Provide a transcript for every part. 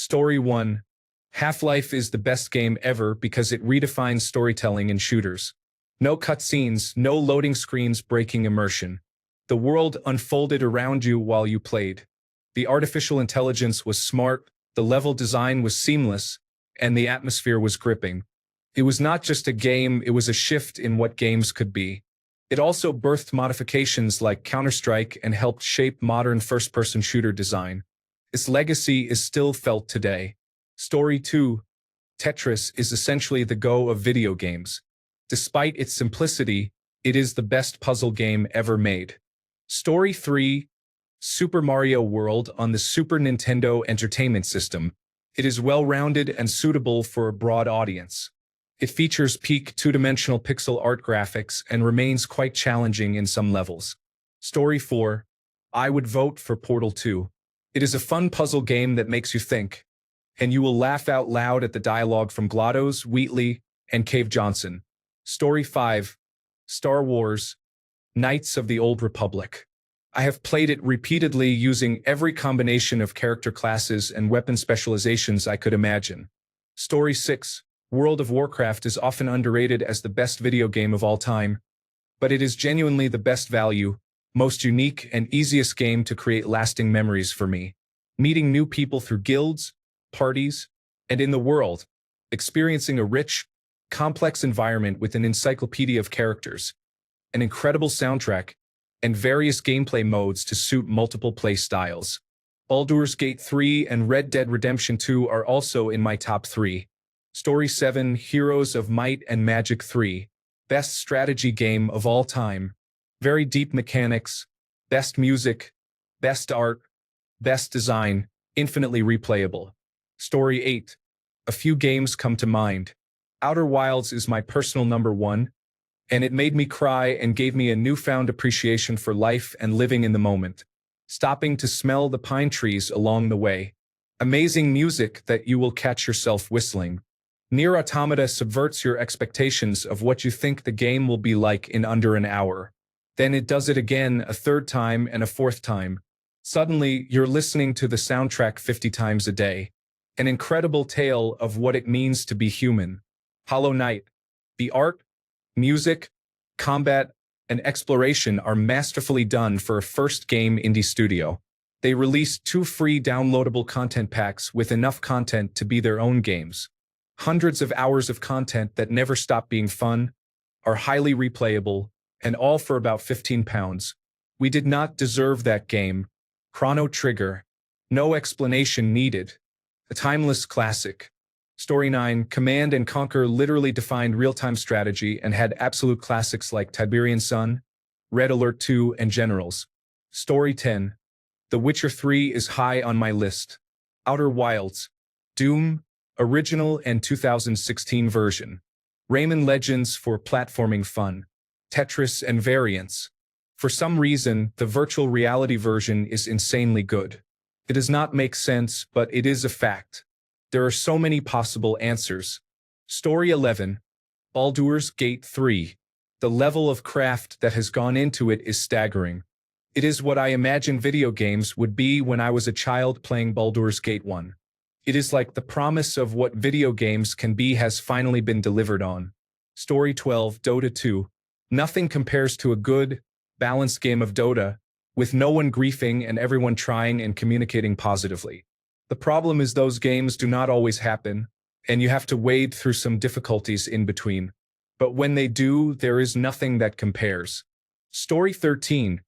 Story 1. Half-Life is the best game ever because it redefines storytelling in shooters. No cutscenes, no loading screens breaking immersion. The world unfolded around you while you played. The artificial intelligence was smart, the level design was seamless, and the atmosphere was gripping. It was not just a game, it was a shift in what games could be. It also birthed modifications like Counter-Strike and helped shape modern first-person shooter design. Its legacy is still felt today. Story 2. Tetris is essentially the Go of video games. Despite its simplicity, it is the best puzzle game ever made. Story 3. Super Mario World on the Super Nintendo Entertainment System. It is well-rounded and suitable for a broad audience. It features peak two-dimensional pixel art graphics and remains quite challenging in some levels. Story 4. I would vote for Portal 2. It is a fun puzzle game that makes you think, and you will laugh out loud at the dialogue from GLaDOS, Wheatley, and Cave Johnson. Story 5. Star Wars: Knights of the Old Republic. I have played it repeatedly using every combination of character classes and weapon specializations I could imagine. Story 6. World of Warcraft is often underrated as the best video game of all time, but it is genuinely the best value, most unique and easiest game to create lasting memories for me. Meeting new people through guilds, parties, and in the world, experiencing a rich, complex environment with an encyclopedia of characters, an incredible soundtrack, and various gameplay modes to suit multiple play styles. Baldur's Gate 3 and Red Dead Redemption 2 are also in my top 3. Story 7. Heroes of Might and Magic 3. Best strategy game of all time. Very deep mechanics, best music, best art, best design, infinitely replayable. Story 8. A few games come to mind. Outer Wilds is my personal number 1, and it made me cry and gave me a newfound appreciation for life and living in the moment. Stopping to smell the pine trees along the way. Amazing music that you will catch yourself whistling. Nier Automata subverts your expectations of what you think the game will be like in under an hour. Then it does it again a third time and a fourth time. Suddenly, you're listening to the soundtrack 50 times a day. An incredible tale of what it means to be human. Hollow Knight. The art, music, combat, and exploration are masterfully done for a first-game indie studio. They released 2 free downloadable content packs with enough content to be their own games. Hundreds of hours of content that never stop being fun, are highly replayable, and all for about £15. We did not deserve that game. Chrono Trigger. No explanation needed. A timeless classic. Story 9. Command and Conquer literally defined real-time strategy and had absolute classics like Tiberian Sun, Red Alert 2, and Generals. Story 10. The Witcher 3 is high on my list. Outer Wilds. Doom, original and 2016 version. Rayman Legends for platforming fun. Tetris and variants. For some reason, the virtual reality version is insanely good. It does not make sense, but it is a fact. There are so many possible answers. Story 11. Baldur's Gate 3. The level of craft that has gone into it is staggering. It is what I imagine video games would be when I was a child playing Baldur's Gate 1. It is like the promise of what video games can be has finally been delivered on. Story 12. Dota 2. Nothing compares to a good, balanced game of Dota, with no one griefing and everyone trying and communicating positively. The problem is those games do not always happen, and you have to wade through some difficulties in between. But when they do, there is nothing that compares. Story 13.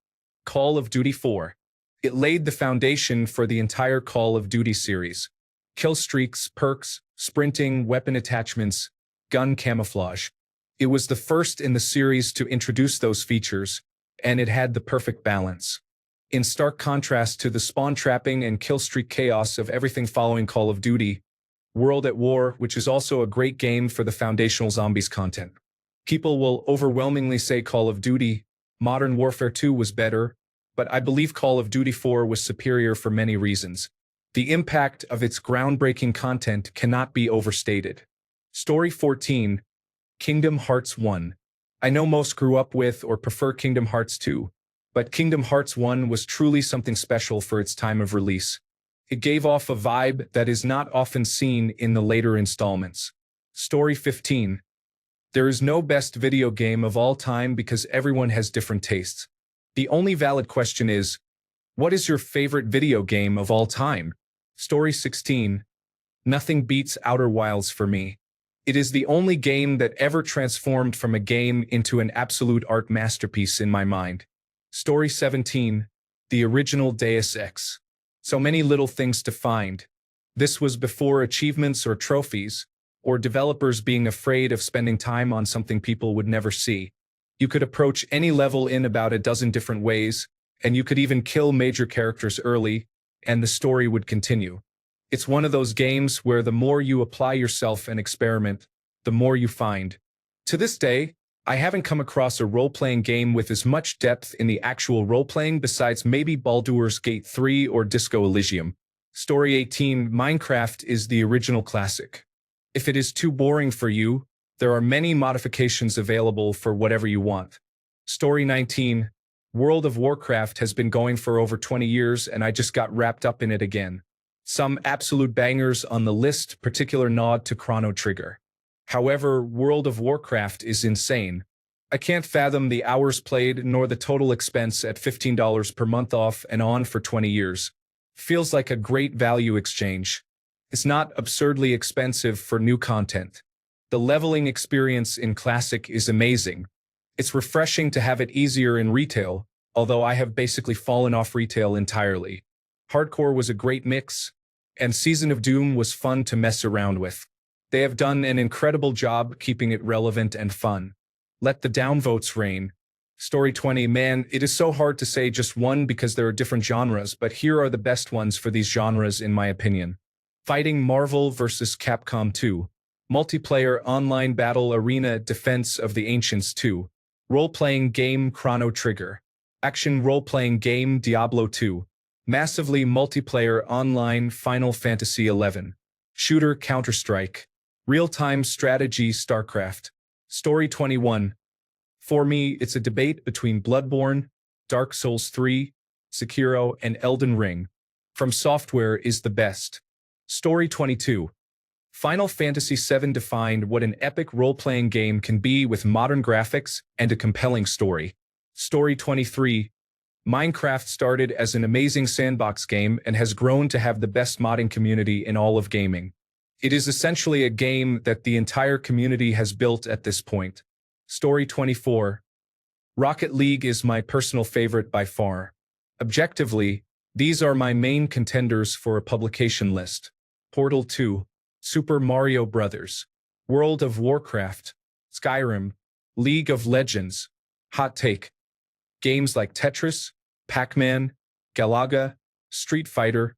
Call of Duty 4. It laid the foundation for the entire Call of Duty series. Kill streaks, perks, sprinting, weapon attachments, gun camouflage. It was the first in the series to introduce those features, and it had the perfect balance. In stark contrast to the spawn trapping and killstreak chaos of everything following Call of Duty, World at War, which is also a great game for the foundational zombies content. People will overwhelmingly say Call of Duty, Modern Warfare 2 was better, but I believe Call of Duty 4 was superior for many reasons. The impact of its groundbreaking content cannot be overstated. Story 14. Kingdom Hearts 1. I know most grew up with or prefer Kingdom Hearts 2, but Kingdom Hearts 1 was truly something special for its time of release. It gave off a vibe that is not often seen in the later installments. Story 15. There is no best video game of all time because everyone has different tastes. The only valid question is, what is your favorite video game of all time? Story 16. Nothing beats Outer Wilds for me. It is the only game that ever transformed from a game into an absolute art masterpiece in my mind. Story 17. The original Deus Ex. So many little things to find. This was before achievements or trophies, or developers being afraid of spending time on something people would never see. You could approach any level in about a dozen different ways, and you could even kill major characters early, and the story would continue. It's one of those games where the more you apply yourself and experiment, the more you find. To this day, I haven't come across a role-playing game with as much depth in the actual role-playing besides maybe Baldur's Gate 3 or Disco Elysium. Story 18. Minecraft is the original classic. If it is too boring for you, there are many modifications available for whatever you want. Story 19. World of Warcraft has been going for over 20 years and I just got wrapped up in it again. Some absolute bangers on the list, particular nod to Chrono Trigger. However, World of Warcraft is insane. I can't fathom the hours played nor the total expense at $15 per month off and on for 20 years. Feels like a great value exchange. It's not absurdly expensive for new content. The leveling experience in Classic is amazing. It's refreshing to have it easier in retail, although I have basically fallen off retail entirely. Hardcore was a great mix, and Season of Doom was fun to mess around with. They have done an incredible job keeping it relevant and fun. Let the downvotes reign. Story 20. Man, it is so hard to say just one because there are different genres, but here are the best ones for these genres in my opinion. Fighting Marvel vs. Capcom 2. Multiplayer Online Battle Arena Defense of the Ancients 2. Role-playing game Chrono Trigger. Action role-playing game Diablo 2. Massively multiplayer online Final Fantasy XI. Shooter Counter-Strike. Real-time strategy StarCraft. Story 21. For me, it's a debate between Bloodborne, Dark Souls 3, Sekiro, and Elden Ring. From Software is the best. Story 22. Final Fantasy VII defined what an epic role-playing game can be with modern graphics and a compelling story. Story 23. Minecraft started as an amazing sandbox game and has grown to have the best modding community in all of gaming. It is essentially a game that the entire community has built at this point. Story 24. Rocket League is my personal favorite by far. Objectively, these are my main contenders for a publication list. Portal 2, Super Mario Bros., World of Warcraft, Skyrim, League of Legends. Hot take. Games like Tetris, Pac-Man, Galaga, Street Fighter,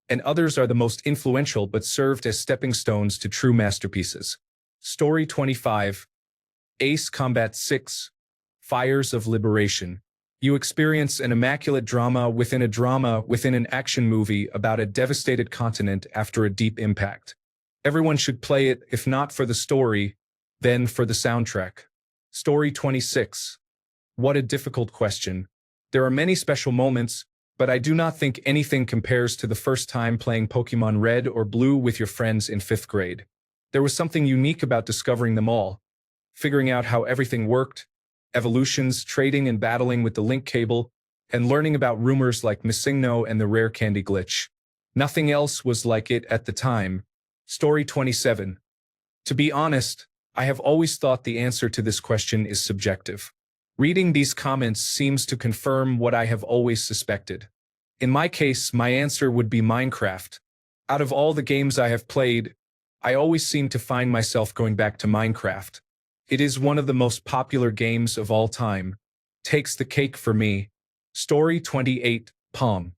and others are the most influential but served as stepping stones to true masterpieces. Story 25. Ace Combat 6, Fires of Liberation. You experience an immaculate drama within an action movie about a devastated continent after a deep impact. Everyone should play it, if not for the story, then for the soundtrack. Story 26. What a difficult question. There are many special moments, but I do not think anything compares to the first time playing Pokemon Red or Blue with your friends in 5th grade. There was something unique about discovering them all, figuring out how everything worked, evolutions, trading and battling with the link cable, and learning about rumors like Missingno and the rare candy glitch. Nothing else was like it at the time. Story 27. To be honest, I have always thought the answer to this question is subjective. Reading these comments seems to confirm what I have always suspected. In my case, my answer would be Minecraft. Out of all the games I have played, I always seem to find myself going back to Minecraft. It is one of the most popular games of all time. Takes the cake for me. Story 28. Pong.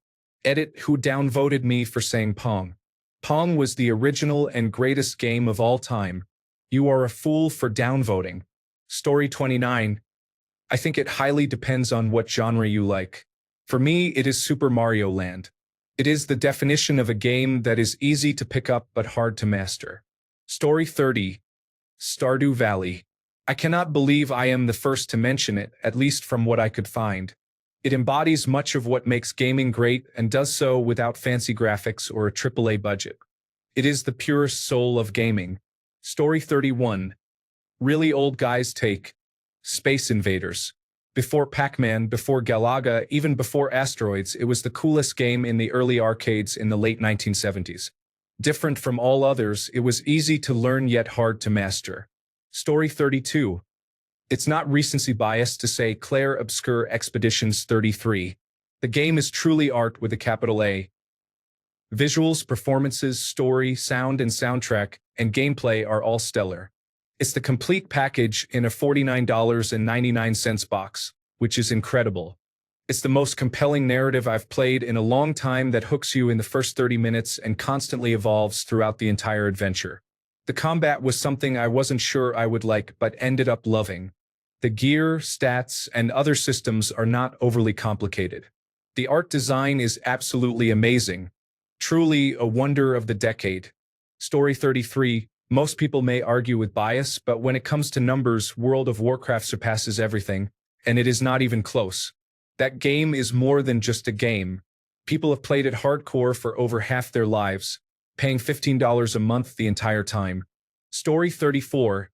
Edit: who downvoted me for saying Pong? Pong was the original and greatest game of all time. You are a fool for downvoting. Story 29. I think it highly depends on what genre you like. For me, it is Super Mario Land. It is the definition of a game that is easy to pick up but hard to master. Story 30. Stardew Valley. I cannot believe I am the first to mention it, at least from what I could find. It embodies much of what makes gaming great and does so without fancy graphics or a AAA budget. It is the purest soul of gaming. Story 31. Really old guys take. Space Invaders. Before Pac-Man, before Galaga, even before Asteroids, it was the coolest game in the early arcades in the late 1970s. Different from all others, it was easy to learn yet hard to master. Story 32. It's not recency bias to say Claire Obscure Expeditions 33. The game is truly art with a capital A. Visuals, performances, story, sound and soundtrack, and gameplay are all stellar. It's the complete package in a $49.99 box, which is incredible. It's the most compelling narrative I've played in a long time that hooks you in the first 30 minutes and constantly evolves throughout the entire adventure. The combat was something I wasn't sure I would like but ended up loving. The gear, stats, and other systems are not overly complicated. The art design is absolutely amazing. Truly a wonder of the decade. Story 33. Most people may argue with bias, but when it comes to numbers, World of Warcraft surpasses everything, and it is not even close. That game is more than just a game. People have played it hardcore for over half their lives, paying $15 a month the entire time. Story 34.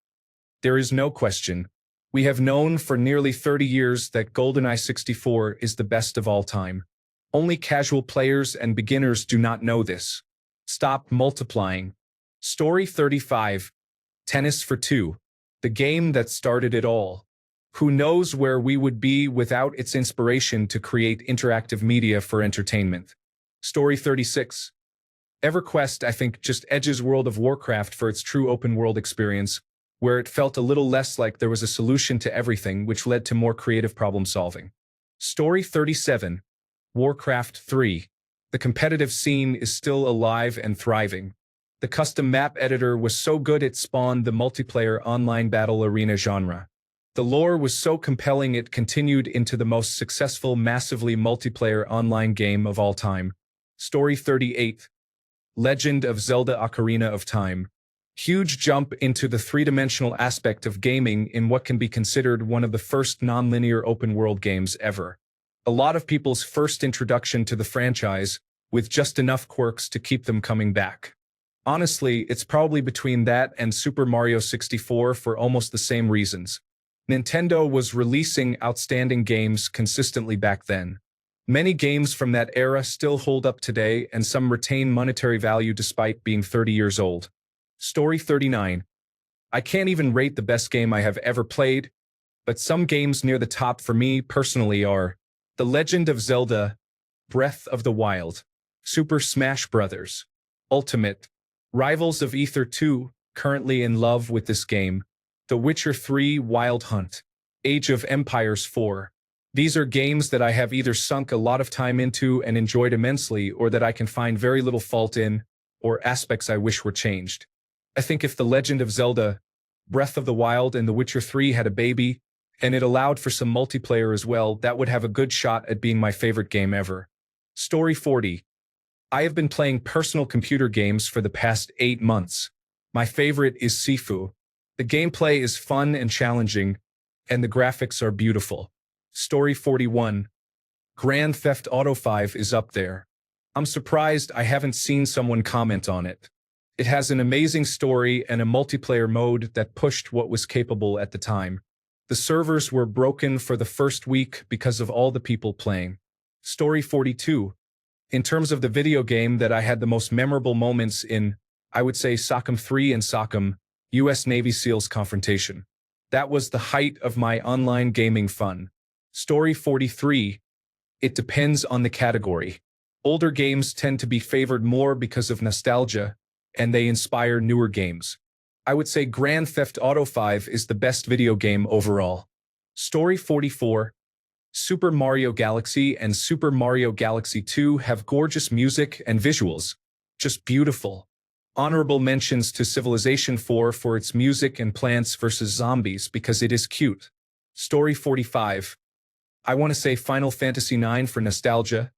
There is no question. We have known for nearly 30 years that GoldenEye 64 is the best of all time. Only casual players and beginners do not know this. Stop multiplying. Story 35. Tennis for Two. The game that started it all. Who knows where we would be without its inspiration to create interactive media for entertainment. Story 36. EverQuest, I think, just edges World of Warcraft for its true open-world experience, where it felt a little less like there was a solution to everything, which led to more creative problem-solving. Story 37. Warcraft 3. The competitive scene is still alive and thriving. The custom map editor was so good it spawned the multiplayer online battle arena genre. The lore was so compelling it continued into the most successful massively multiplayer online game of all time. Story 38. Legend of Zelda: Ocarina of Time. Huge jump into the three-dimensional aspect of gaming in what can be considered one of the first non-linear open-world games ever. A lot of people's first introduction to the franchise, with just enough quirks to keep them coming back. Honestly, it's probably between that and Super Mario 64 for almost the same reasons. Nintendo was releasing outstanding games consistently back then. Many games from that era still hold up today, and some retain monetary value despite being 30 years old. Story 39. I can't even rate the best game I have ever played, but some games near the top for me personally are The Legend of Zelda, Breath of the Wild, Super Smash Bros. Ultimate, Rivals of Aether 2, currently in love with this game, The Witcher 3 Wild Hunt, Age of Empires 4. These are games that I have either sunk a lot of time into and enjoyed immensely, or that I can find very little fault in, or aspects I wish were changed. I think if The Legend of Zelda, Breath of the Wild, and The Witcher 3 had a baby, and it allowed for some multiplayer as well, that would have a good shot at being my favorite game ever. Story 40. I have been playing personal computer games for the past 8 months. My favorite is Sifu. The gameplay is fun and challenging, and the graphics are beautiful. Story 41. Grand Theft Auto 5 is up there. I'm surprised I haven't seen someone comment on it. It has an amazing story and a multiplayer mode that pushed what was capable at the time. The servers were broken for the first week because of all the people playing. Story 42. In terms of the video game that I had the most memorable moments in, I would say SOCOM 3 and SOCOM, US Navy SEALs Confrontation. That was the height of my online gaming fun. Story 43. It depends on the category. Older games tend to be favored more because of nostalgia, and they inspire newer games. I would say Grand Theft Auto 5 is the best video game overall. Story 44. Super Mario Galaxy and Super Mario Galaxy 2 have gorgeous music and visuals. Just beautiful. Honorable mentions to Civilization 4 for its music and Plants vs. Zombies because it is cute. Story 45. I want to say Final Fantasy IX for nostalgia,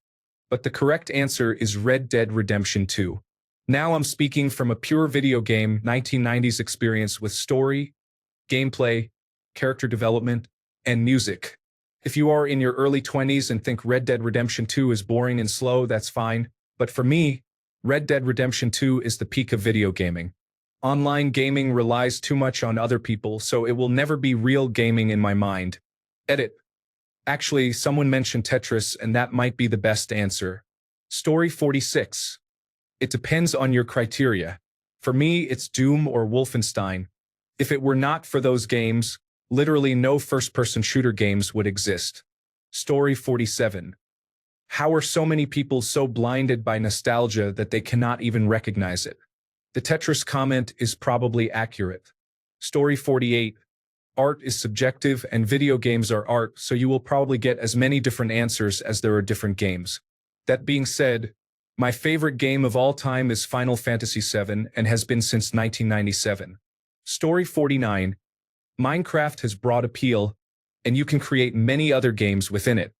but the correct answer is Red Dead Redemption 2. Now I'm speaking from a pure video game 1990s experience with story, gameplay, character development, and music. If you are in your early 20s and think Red Dead Redemption 2 is boring and slow, that's fine. But for me, Red Dead Redemption 2 is the peak of video gaming. Online gaming relies too much on other people, so it will never be real gaming in my mind. Edit. Actually, someone mentioned Tetris, and that might be the best answer. Story 46. It depends on your criteria. For me, it's Doom or Wolfenstein. If it were not for those games, literally no first-person shooter games would exist. Story 47. How are so many people so blinded by nostalgia that they cannot even recognize it? The Tetris comment is probably accurate. Story 48. Art is subjective and video games are art, so you will probably get as many different answers as there are different games. That being said, my favorite game of all time is Final Fantasy VII and has been since 1997. Story 49. Minecraft has broad appeal, and you can create many other games within it.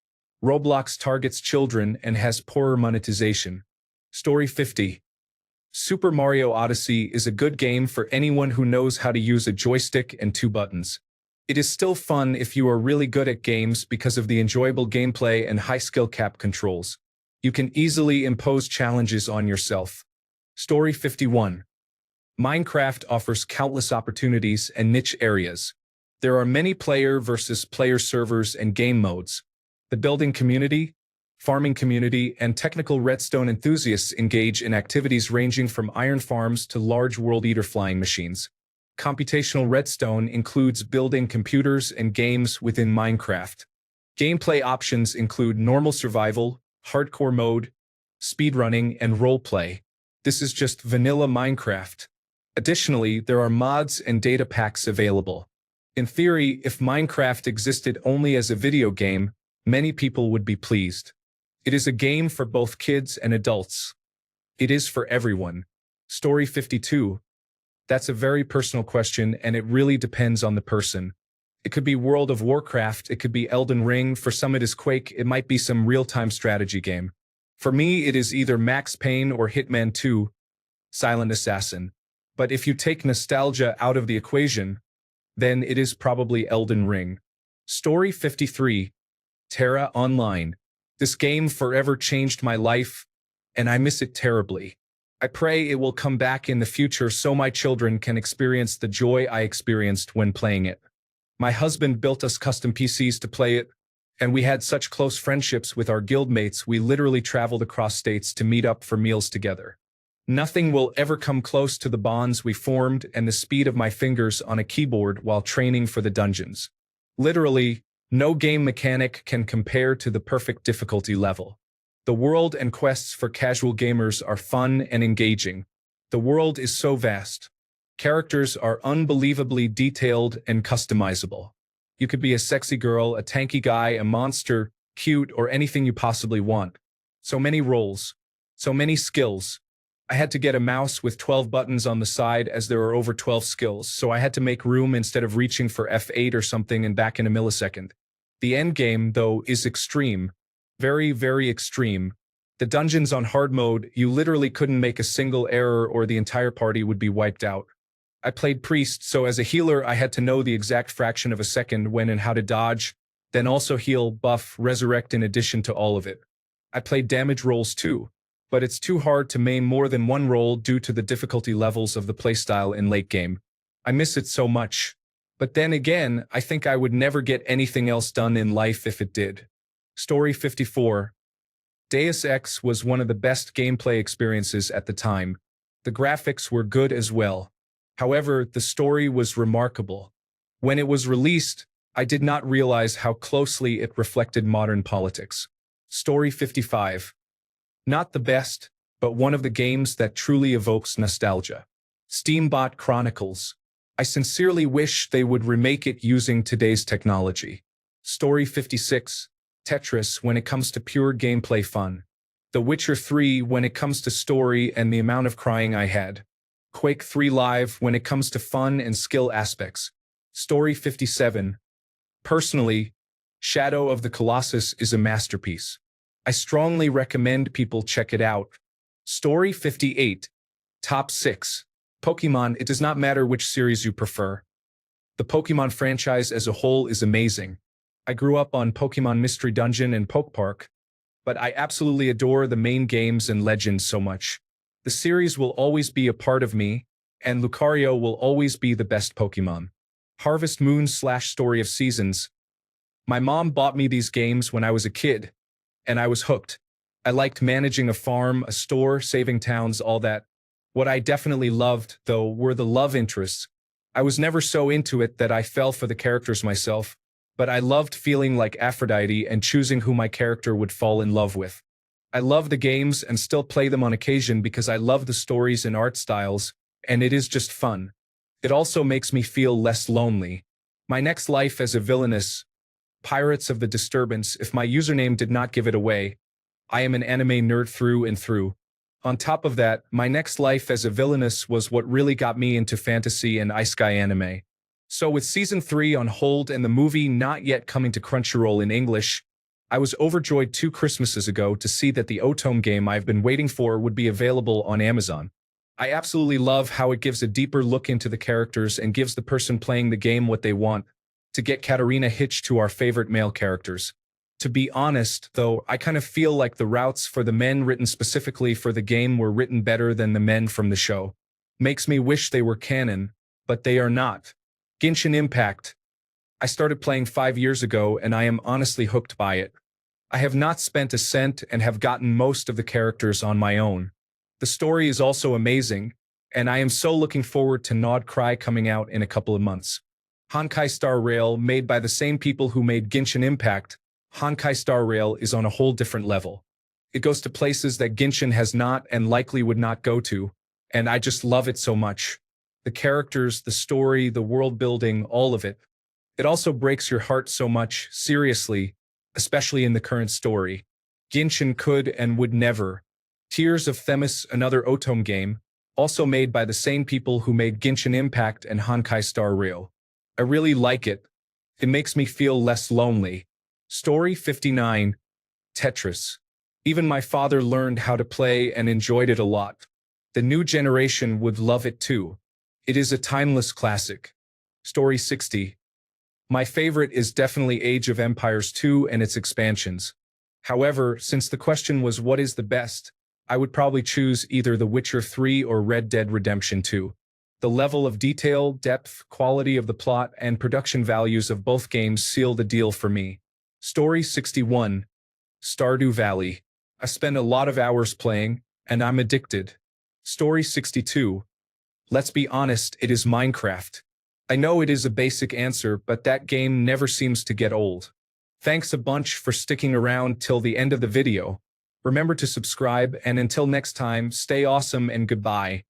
Roblox targets children and has poorer monetization. Story 50. Super Mario Odyssey is a good game for anyone who knows how to use a joystick and 2 buttons. It is still fun if you are really good at games because of the enjoyable gameplay and high skill cap controls. You can easily impose challenges on yourself. Story 51. Minecraft offers countless opportunities and niche areas. There are many player versus player servers and game modes. The building community, farming community, and technical redstone enthusiasts engage in activities ranging from iron farms to large world eater flying machines. Computational redstone includes building computers and games within Minecraft. Gameplay options include normal survival, hardcore mode, speedrunning, and roleplay. This is just vanilla Minecraft. Additionally, there are mods and data packs available. In theory, if Minecraft existed only as a video game, many people would be pleased. It is a game for both kids and adults. It is for everyone. Story 52. That's a very personal question, and it really depends on the person. It could be World of Warcraft, it could be Elden Ring, for some it is Quake, it might be some real-time strategy game. For me, it is either Max Payne or Hitman 2, Silent Assassin. But if you take nostalgia out of the equation, then it is probably Elden Ring. Story 53. Terra Online. This game forever changed my life, and I miss it terribly. I pray it will come back in the future so my children can experience the joy I experienced when playing it. My husband built us custom PCs to play it, and we had such close friendships with our guildmates we literally traveled across states to meet up for meals together. Nothing will ever come close to the bonds we formed and the speed of my fingers on a keyboard while training for the dungeons. Literally, no game mechanic can compare to the perfect difficulty level. The world and quests for casual gamers are fun and engaging. The world is so vast. Characters are unbelievably detailed and customizable. You could be a sexy girl, a tanky guy, a monster, cute, or anything you possibly want. So many roles. So many skills. I had to get a mouse with 12 buttons on the side as there are over 12 skills, so I had to make room instead of reaching for F8 or something and back in a millisecond. The endgame, though, is extreme. Very, very extreme. The dungeons on hard mode, you literally couldn't make a single error or the entire party would be wiped out. I played Priest, so as a healer I had to know the exact fraction of a second when and how to dodge, then also heal, buff, resurrect in addition to all of it. I played damage rolls too, but it's too hard to main more than one role due to the difficulty levels of the playstyle in late game. I miss it so much. But then again, I think I would never get anything else done in life if it did. Story 54. Deus Ex was one of the best gameplay experiences at the time. The graphics were good as well. However, the story was remarkable. When it was released, I did not realize how closely it reflected modern politics. Story 55. Not the best, but one of the games that truly evokes nostalgia. Steambot Chronicles. I sincerely wish they would remake it using today's technology. Story 56. Tetris when it comes to pure gameplay fun. The Witcher 3 when it comes to story and the amount of crying I had. Quake 3 Live when it comes to fun and skill aspects. Story 57. Personally, Shadow of the Colossus is a masterpiece. I strongly recommend people check it out. Story 58. Top 6. Pokemon. It does not matter which series you prefer. The Pokemon franchise as a whole is amazing. I grew up on Pokemon Mystery Dungeon and Poke Park, but I absolutely adore the main games and Legends so much. The series will always be a part of me, and Lucario will always be the best Pokemon. Harvest Moon / Story of Seasons. My mom bought me these games when I was a kid, and I was hooked. I liked managing a farm, a store, saving towns, all that. What I definitely loved, though, were the love interests. I was never so into it that I fell for the characters myself, but I loved feeling like Aphrodite and choosing who my character would fall in love with. I love the games and still play them on occasion because I love the stories and art styles, and it is just fun. It also makes me feel less lonely. My next life as a villainess, Pirates of the Disturbance, if my username did not give it away. I am an anime nerd through and through. On top of that, my next life as a villainess was what really got me into fantasy and isekai anime. So with Season 3 on hold and the movie not yet coming to Crunchyroll in English, I was overjoyed 2 Christmases ago to see that the Otome game I've been waiting for would be available on Amazon. I absolutely love how it gives a deeper look into the characters and gives the person playing the game what they want, to get Katarina hitched to our favorite male characters. To be honest, though, I kind of feel like the routes for the men written specifically for the game were written better than the men from the show. Makes me wish they were canon, but they are not. Genshin Impact. I started playing 5 years ago and I am honestly hooked by it. I have not spent a cent and have gotten most of the characters on my own. The story is also amazing, and I am so looking forward to Nod Cry coming out in a couple of months. Honkai Star Rail, made by the same people who made Genshin Impact, Honkai Star Rail is on a whole different level. It goes to places that Genshin has not and likely would not go to, and I just love it so much. The characters, the story, the world building, all of it. It also breaks your heart so much, seriously, especially in the current story. Genshin could and would never. Tears of Themis, another Otome game, also made by the same people who made Genshin Impact and Honkai Star Rail. I really like it. It makes me feel less lonely. Story 59. Tetris. Even my father learned how to play and enjoyed it a lot. The new generation would love it too. It is a timeless classic. Story 60. My favorite is definitely Age of Empires 2 and its expansions. However, since the question was what is the best, I would probably choose either The Witcher 3 or Red Dead Redemption 2. The level of detail, depth, quality of the plot, and production values of both games seal the deal for me. Story 61. Stardew Valley. I spend a lot of hours playing, and I'm addicted. Story 62. Let's be honest, it is Minecraft. I know it is a basic answer, but that game never seems to get old. Thanks a bunch for sticking around till the end of the video. Remember to subscribe, and until next time, stay awesome and goodbye.